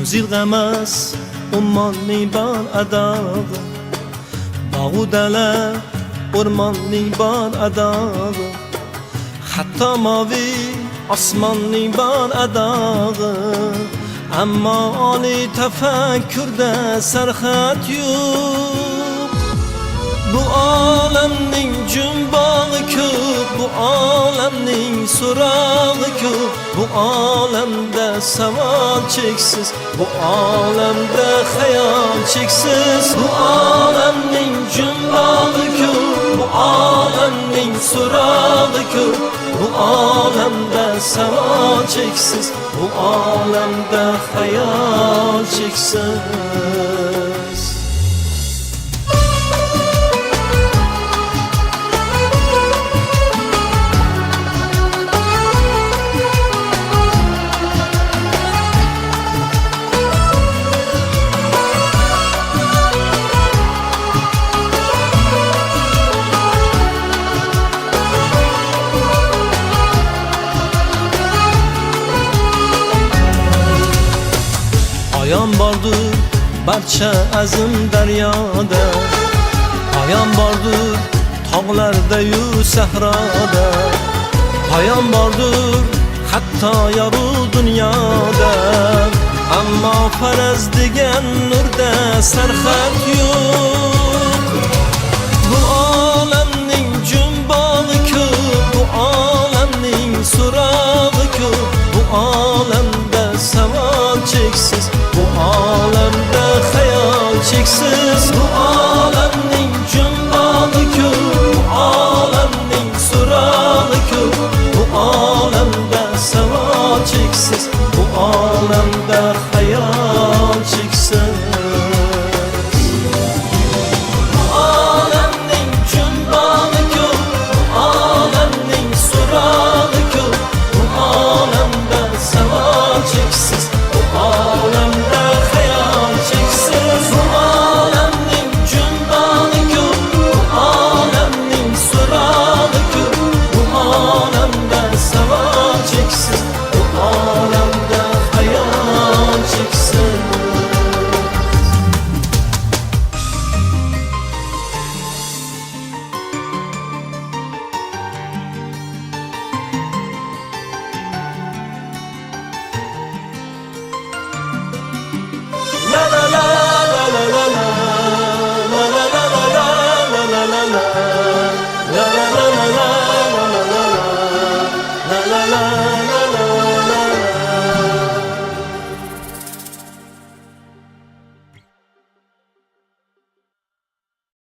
zilg'amas ummonning bor adog'i, bog'u dala o'rmonning bor adog'i, hatto moviy osmonning bor adog'i. Ammo oliy tafakkurda sarhad yo'q. Bu olamning jumbog'i ko'p, bu olamning so'rog'i ko'p, bu olamda savol cheksiz, bu olamda xayol cheksiz. Bu olamning jumbog'i ko'p, bu olamning so'rog'i ko'p, bu olamda savol cheksiz, bu olamda xayol cheksiz. Ayon bordur barcha azim daryoda, ayon bordur tog'larda-yu sahroda, ayon bordur hatto yorug' dunyoda. Ammo faraz degan nurda sarhad yo'q. Bu olamning jumbog'i ko'p, bu olamning so'rog'i ko'p, bu olamda savol cheksiz, bu olamda xayol cheksiz. Bu